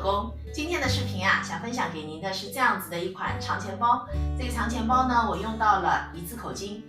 工。今天的视频啊，想分享给您的是这样子的一款长钱包。这个长钱包呢，我用到了一字口径。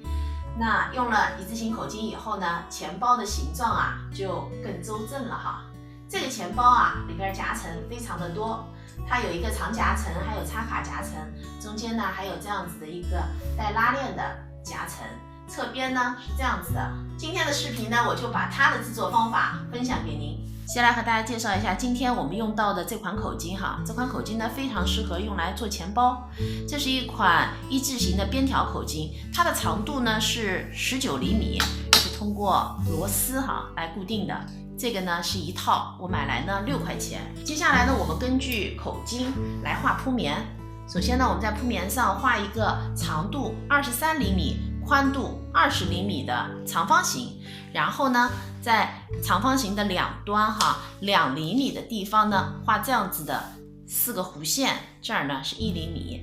那用了一字形口径以后呢，钱包的形状啊就更周正了哈。这个钱包啊，里边夹层非常的多，它有一个长夹层，还有插卡夹层，中间呢还有这样子的一个带拉链的夹层。侧边呢是这样子的。今天的视频呢，我就把它的制作方法分享给您。先来和大家介绍一下今天我们用到的这款口径哈。这款口径呢非常适合用来做钱包。这是一款一字形的边条口径，它的长度呢是19厘米，是通过螺丝哈来固定的。这个呢是一套，我买来呢6块钱。接下来呢，我们根据口径来画铺棉。首先呢，我们在铺棉上画一个长度23厘米。宽度20厘米的长方形，然后呢，在长方形的两端哈2厘米的地方呢，画这样子的4个弧线，这儿呢是1厘米。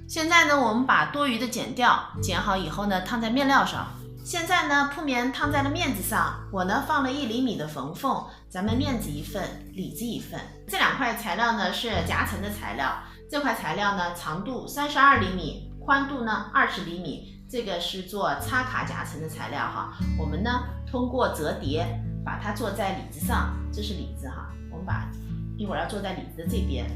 现在呢，我们把多余的剪掉，剪好以后呢，烫在面料上。现在呢，铺棉烫在了面子上，我呢放了1厘米的缝缝，咱们面子一份，里子一份。这2块材料呢是夹层的材料，这块材料呢长度32厘米，宽度呢20厘米。这个是做插卡夹层的材料哈，我们呢通过折叠把它做在里子上，这是里子哈，我们一会儿要做在里子的这边。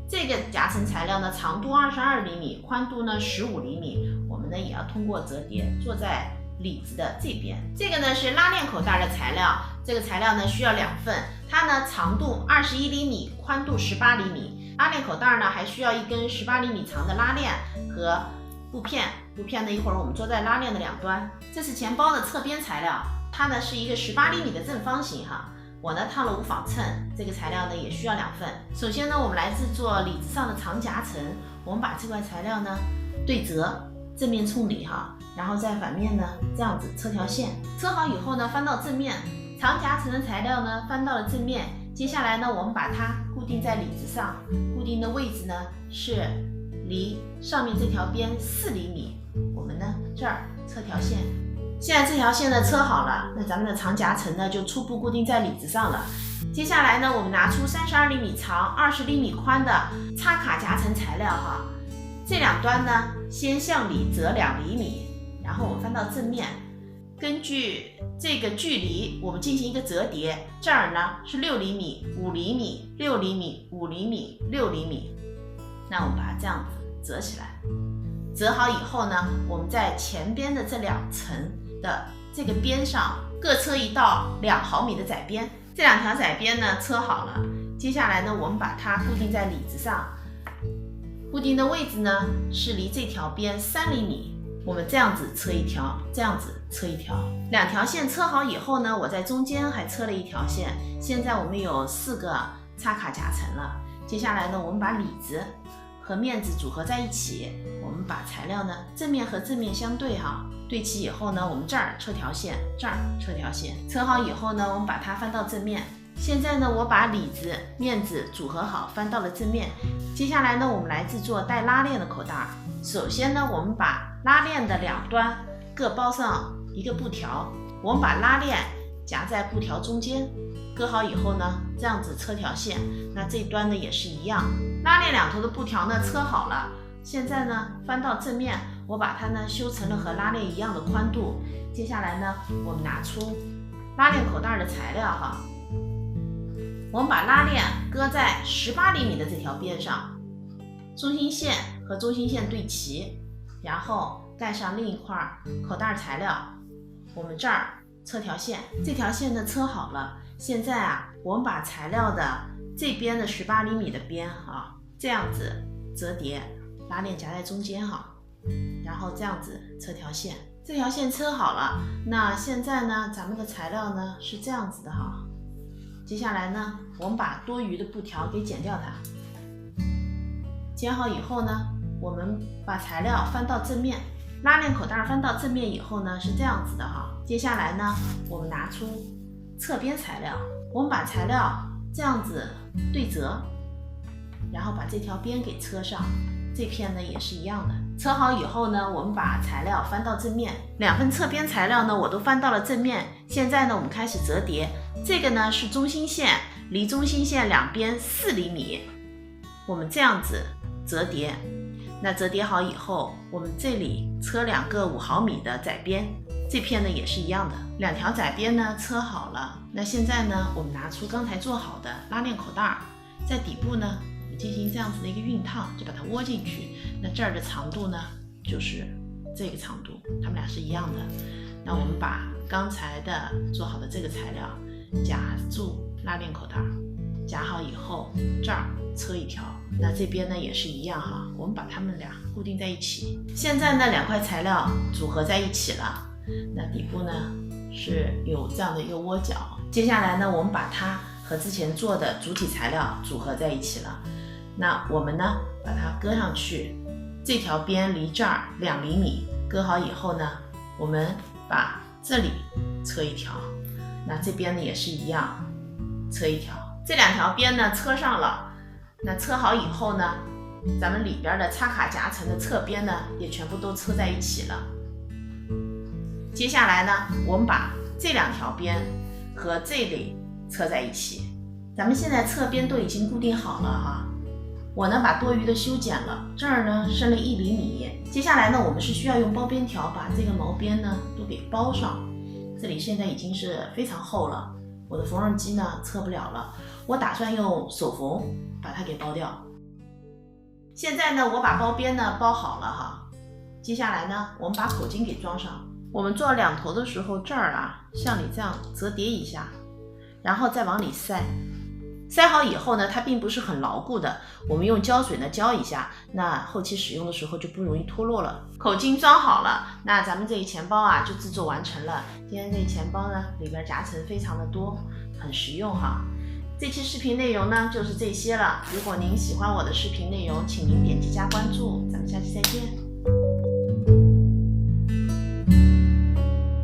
这个夹层材料呢长度22厘米，宽度呢15厘米，我们呢也要通过折叠做在里子的这边。这个呢是拉链口袋的材料，这个材料呢需要2份，它呢长度21厘米，宽度18厘米。拉链口袋呢还需要一根18厘米长的拉链和布片呢一会儿我们做在拉链的两端。这是钱包的侧边材料，它呢是一个18厘米的正方形哈。我呢烫了无纺衬，这个材料呢也需要2份。首先呢，我们来制作里子上的长夹层。我们把这块材料呢对折，正面冲里哈，然后在反面呢这样子车条线，车好以后呢翻到正面，长夹层的材料呢翻到了正面。接下来呢，我们把它固定在里子上，固定的位置呢是离上面这条边4厘米，我们呢这儿车条线。现在这条线呢车好了，那咱们的长夹层呢就初步固定在里子上了。接下来呢，我们拿出32厘米长、20厘米宽的插卡夹层材料哈，这两端呢先向里折2厘米，然后我们翻到正面，根据这个距离我们进行一个折叠，这儿呢是6厘米、5厘米、6厘米、5厘米、6厘米。那我们把它这样子折起来，折好以后呢，我们在前边的这2层的这个边上各车一道2毫米的窄边，这2条窄边呢车好了。接下来呢，我们把它固定在里子上，固定的位置呢是离这条边3厘米，我们这样子车一条，这样子车一条，2条线车好以后呢，我在中间还车了1条线。现在我们有4个插卡夹层了。接下来呢，我们把里子和面子组合在一起，我们把材料呢正面和正面相对哈，对齐以后呢，我们这儿车条线，这儿车条线，车好以后呢，我们把它翻到正面。现在呢，我把里子、面子组合好，翻到了正面。接下来呢，我们来制作带拉链的口袋。首先呢，我们把拉链的两端各包上一个布条，我们把拉链夹在布条中间，割好以后呢，这样子车条线。那这端呢也是一样，拉链两头的布条呢车好了。现在呢翻到正面，我把它呢修成了和拉链一样的宽度。接下来呢，我们拿出拉链口袋的材料哈，我们把拉链搁在18厘米的这条边上，中心线和中心线对齐，然后盖上另一块口袋材料，我们这儿车条线，这条线呢车好了。现在啊，我们把材料的这边的18厘米的边哈，这样子折叠，拉链夹在中间哈，然后这样子车条线，这条线车好了。那现在呢，咱们的材料呢是这样子的哈。接下来呢，我们把多余的布条给剪掉它，剪好以后呢，我们把材料翻到正面，拉链口袋翻到正面以后呢是这样子的哈。接下来呢，我们拿出侧边材料，我们把材料这样子对折，然后把这条边给车上，这片呢也是一样的。车好以后呢，我们把材料翻到正面，2份侧边材料呢我都翻到了正面。现在呢，我们开始折叠。这个呢是中心线，离中心线两边4厘米，我们这样子折叠。那折叠好以后，我们这里车2个5毫米的窄边，这片呢也是一样的，2条窄边呢车好了。那现在呢，我们拿出刚才做好的拉链口袋，在底部呢，我们进行这样子的一个熨烫，就把它窝进去。那这儿的长度呢，就是这个长度，它们俩是一样的。那我们把刚才的做好的这个材料夹住拉链口袋，夹好以后，这儿车1条，那这边呢也是一样哈，我们把它们俩固定在一起。现在呢，2块材料组合在一起了，那底部呢是有这样的一个窝角。接下来呢，我们把它和之前做的主体材料组合在一起了。那我们呢把它搁上去，这条边离这儿2厘米，搁好以后呢，我们把这里车1条，那这边呢也是一样，车1条。这2条边呢车上了，那车好以后呢，咱们里边的插卡夹层的侧边呢也全部都车在一起了。接下来呢，我们把这2条边和这里车在一起。咱们现在侧边都已经固定好了哈。我呢把多余的修剪了，这儿呢剩了1厘米。接下来呢，我们是需要用包边条把这个毛边呢都给包上。这里现在已经是非常厚了，我的缝纫机呢测不了了，我打算用手缝把它给包掉。现在呢，我把包边呢包好了哈。接下来呢，我们把口径给装上。我们做2头的时候，这儿啊像你这样折叠一下，然后再往里塞。塞好以后呢，它并不是很牢固的，我们用胶水呢浇一下，那后期使用的时候就不容易脱落了。口径装好了，那咱们这一钱包啊就制作完成了。今天这一钱包呢，里边夹层非常的多，很实用哈。这期视频内容呢就是这些了。如果您喜欢我的视频内容，请您点击加关注，咱们下期再见。